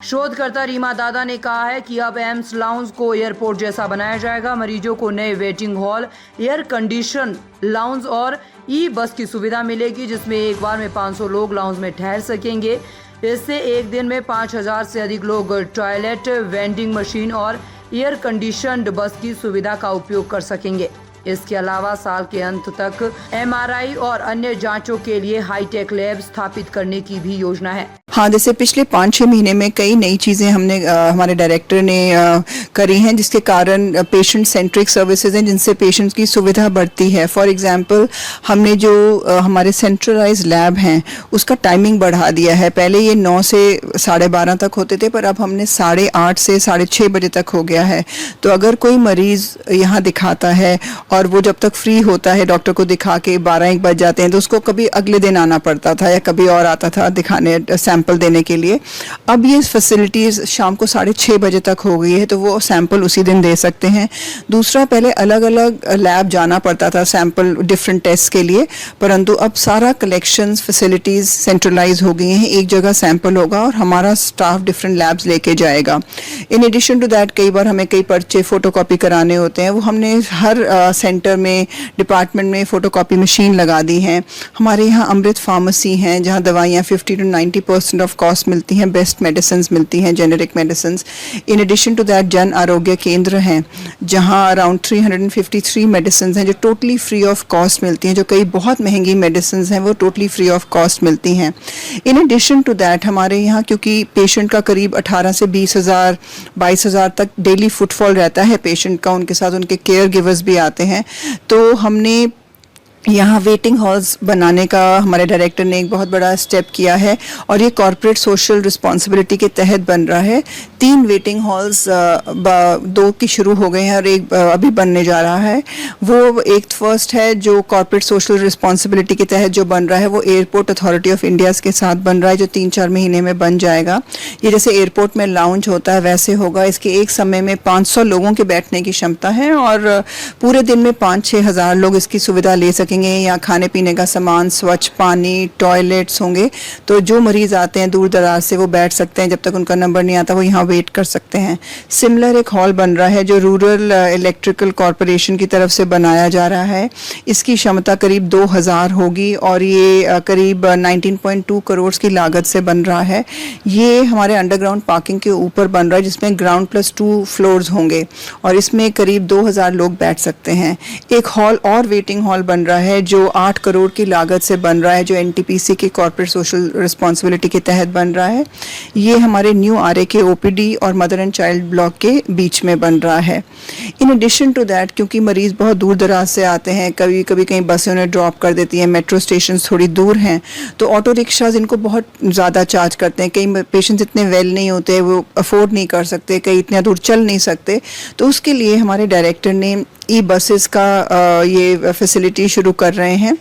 शोधकर्ता रीमा दादा ने कहा है कि अब एम्स लाउंज को एयरपोर्ट जैसा बनाया जाएगा। मरीजों को नए waiting hall, air condition lounge और ई बस की सुविधा मिलेगी, जिसमें एक बार में 500 लोग लाउंज में ठहर सकेंगे। इससे एक दिन में 5000 से अधिक लोग टॉयलेट, वेंडिंग मशीन और एयर कंडीशनड बस की सुविधा का उपयोग कर सकेंगे। इसके अलावा साल के अंत तक MRI और अन्य जांचों के लिए हाईटेक लैब स्थापित करने की भी योजना है। हाँ, जैसे पिछले 5-6 महीने में कई नई चीज़ें हमने हमारे डायरेक्टर ने करी हैं, जिसके कारण पेशेंट सेंट्रिक सर्विसेज हैं, जिनसे पेशेंट्स की सुविधा बढ़ती है। फॉर एग्जांपल, हमने जो हमारे सेंट्रलाइज लैब हैं उसका टाइमिंग बढ़ा दिया है। पहले ये 9 से 12:30 तक होते थे, पर अब हमने 8:30 से 6:30 बजे तक हो गया है। तो अगर कोई मरीज़ यहाँ दिखाता है और वो जब तक फ्री होता है डॉक्टर को दिखा के 12-1 बज जाते हैं, तो उसको कभी अगले दिन आना पड़ता था या कभी और आता था दिखाने सैंपल देने के लिए। अब ये फैसिलिटीज़ शाम को 6:30 बजे तक हो गई है, तो वो सैंपल उसी दिन दे सकते हैं। दूसरा, पहले अलग अलग लैब जाना पड़ता था सैंपल डिफरेंट टेस्ट के लिए, परंतु अब सारा कलेक्शंस फैसिलिटीज़ सेंट्रलाइज हो गई हैं। एक जगह सैंपल होगा और हमारा स्टाफ डिफरेंट लैब्स लेके जाएगा। इन एडिशन टू दैट, कई बार हमें कई पर्चे फ़ोटोकॉपी कराने होते हैं, वो हमने हर सेंटर में, डिपार्टमेंट में फ़ोटोकॉपी मशीन लगा दी हैं। हमारे यहाँ अमृत फार्मेसी हैं, जहाँ दवाइयाँ 50 to 90% ऑफ कॉस्ट मिलती हैं, बेस्ट मेडिसिन मिलती हैं, generic medicine. In addition to that, Jan Arogya केंद्र हैं, जहाँ अराउंड 353 मेडिसिन हैं जो टोटली फ्री ऑफ कॉस्ट मिलती हैं। जो कई बहुत महंगी मेडिसिन हैं वो टोटली फ्री ऑफ कॉस्ट मिलती हैं। इन एडिशन टू दैट, हमारे यहाँ क्योंकि पेशेंट का करीब 18 से 20,000 22,000 तक डेली फुटफॉल रहता है पेशेंट का, उनके साथ उनके केयर गिवर्स भी आते हैं, तो हमने यहाँ वेटिंग हॉल्स बनाने का हमारे डायरेक्टर ने एक बहुत बड़ा स्टेप किया है, और ये कॉर्पोरेट सोशल रिस्पॉन्सिबिलिटी के तहत बन रहा है। 3 वेटिंग हॉल्स 2 की शुरू हो गए हैं और एक अभी बनने जा रहा है। वो एक फर्स्ट है जो कॉर्पोरेट सोशल रिस्पॉन्सिबिलिटी के तहत जो बन रहा है, वो एयरपोर्ट अथॉरिटी ऑफ इंडिया के साथ बन रहा है, जो 3-4 महीने में बन जाएगा। ये जैसे एयरपोर्ट में लाउंज होता है वैसे होगा। इसके एक समय में 500 लोगों के बैठने की क्षमता है और पूरे दिन में 5-6 हज़ार लोग इसकी सुविधा ले सकेंगे। यहाँ खाने पीने का सामान, स्वच्छ पानी, टॉयलेट्स होंगे, तो जो मरीज आते हैं दूर दराज से वो बैठ सकते हैं। जब तक उनका नंबर नहीं आता वो यहाँ वेट कर सकते हैं। सिमिलर एक हॉल बन रहा है जो रूरल इलेक्ट्रिकल कॉरपोरेशन की तरफ से बनाया जा रहा है। इसकी क्षमता करीब 2000 होगी और ये करीब 19.2 करोड़ की लागत से बन रहा है। ये हमारे अंडरग्राउंड पार्किंग के ऊपर बन रहा है, जिसमें ग्राउंड +2 फ्लोर्स होंगे और इसमें करीब 2000 लोग बैठ सकते हैं। एक हॉल और वेटिंग हॉल बन रहा है जो 8 करोड़ की लागत से बन रहा है, जो NTPC के कॉर्पोरेट सोशल रिस्पॉन्सिबिलिटी के तहत बन रहा है। ये हमारे न्यू RAK OPD और मदर एंड चाइल्ड ब्लॉक के बीच में बन रहा है। इन एडिशन टू दैट, क्योंकि मरीज़ बहुत दूर दराज से आते हैं, कभी कभी कहीं बसें उन्हें ड्रॉप कर देती हैं, मेट्रो स्टेशन थोड़ी दूर हैं, तो ऑटो रिक्शाज इनको बहुत ज़्यादा चार्ज करते हैं। कई पेशेंट्स इतने वेल नहीं होते, वो अफोर्ड नहीं कर सकते, कई इतना दूर चल नहीं सकते, तो उसके लिए हमारे डायरेक्टर ने ई बसेस का ये फैसिलिटी शुरू कर रहे हैं।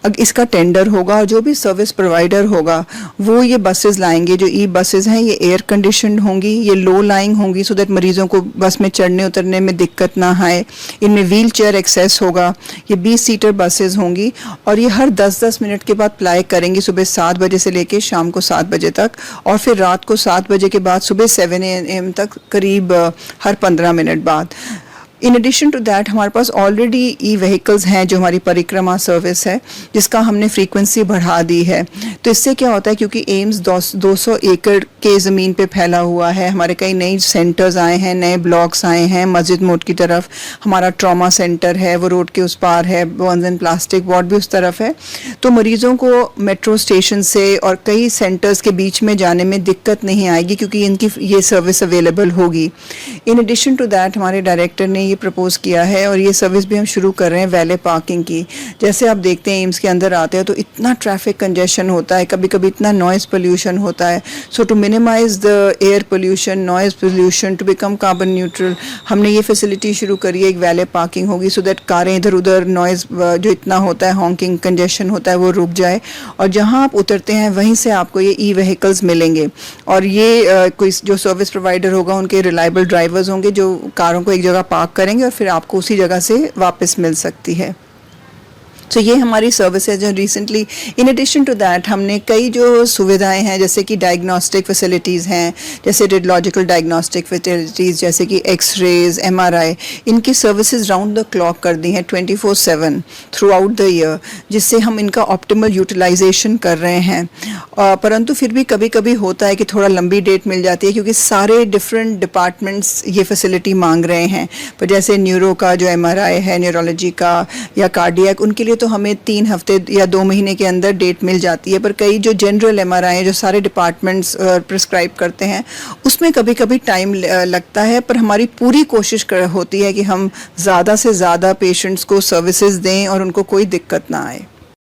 अब इसका टेंडर होगा और जो भी सर्विस प्रोवाइडर होगा वो ये बसेस लाएंगे। जो ई बसेस हैं ये एयर कंडीशनड होंगी, ये लो लाइंग होंगी, सो दैट मरीजों को बस में चढ़ने उतरने में दिक्कत ना आए। इनमें व्हील चेयर एक्सेस होगा। ये 20 सीटर बसेस होंगी और ये हर 10-10 मिनट के बाद प्लाई करेंगी, सुबह 7 बजे से लेके शाम को 7 बजे तक, और फिर रात को 7 बजे के बाद सुबह 7 AM तक करीब हर 15 मिनट बाद। इन एडिशन टू दैट, हमारे पास ऑलरेडी ई व्हीकल्स हैं जो हमारी परिक्रमा सर्विस है, जिसका हमने फ्रीक्वेंसी बढ़ा दी है। तो इससे क्या होता है, क्योंकि एम्स 200 एकड़ के ज़मीन पे फैला हुआ है, हमारे कई नए सेंटर्स आए हैं, नए ब्लॉक्स आए हैं। मस्जिद मोड की तरफ हमारा ट्रॉमा सेंटर है, वो रोड के उस पार है, बर्न्स एंड प्लास्टिक वार्ड भी उस तरफ है। तो मरीज़ों को मेट्रो स्टेशन से और कई सेंटर्स के बीच में जाने में दिक्कत नहीं आएगी, क्योंकि इनकी ये सर्विस अवेलेबल होगी। इन एडिशन टू दैट, हमारे डायरेक्टर ने ये प्रपोज किया है और ये सर्विस भी हम शुरू कर रहे हैं वैले पार्किंग की। जैसे आप देखते हैं एम्स के अंदर आते हैं तो इतना ट्रैफिक कंजेशन होता है, कभी कभी इतना नॉइज़ पोल्यूशन होता है। So to minimise the air pollution, noise pollution, to become carbon neutral, हमने ये फैसिलिटी शुरू करी है। एक वैले पार्किंग होगी, सो दैट कारें इधर उधर, नॉइज़ जो इतना होता है, हॉकिंग कंजेशन होता है, वो रुक जाए, और जहाँ आप उतरते हैं वहीं से आपको ये ई व्हीकल्स मिलेंगे। और ये कोई जो सर्विस प्रोवाइडर होगा उनके रिलायबल ड्राइवर्स होंगे जो कारों को एक जगह पार्क करेंगे और फिर आपको उसी जगह से वापस मिल सकती है। तो ये हमारी सर्विस है जो recently, in addition to that हमने कई जो सुविधाएं हैं जैसे कि डायग्नोस्टिक फैसिलिटीज़ हैं, जैसे रेडियोलॉजिकल डायग्नोस्टिक फैसिलिटीज़ जैसे कि एक्सरेज, एमआरआई, इनकी सर्विसेज राउंड द क्लॉक कर दी हैं 24/7 थ्रू आउट द ईयर, जिससे हम इनका ऑप्टिमल यूटिलाइजेशन कर रहे हैं। परंतु फिर भी कभी कभी होता है कि थोड़ा लंबी डेट मिल जाती है क्योंकि सारे डिफरेंट डिपार्टमेंट्स ये फैसिलिटी मांग रहे हैं। पर जैसे न्यूरो का जो एमआरआई है, न्यूरोलॉजी का या कार्डियक, उनके लिए तो हमें 3 हफ्ते या 2 महीने के अंदर डेट मिल जाती है। पर कई जो जनरल एमआरआई है जो सारे डिपार्टमेंट्स प्रिस्क्राइब करते हैं उसमें कभी कभी टाइम लगता है। पर हमारी पूरी कोशिश होती है कि हम ज़्यादा से ज़्यादा पेशेंट्स को सर्विसेज दें और उनको कोई दिक्कत ना आए।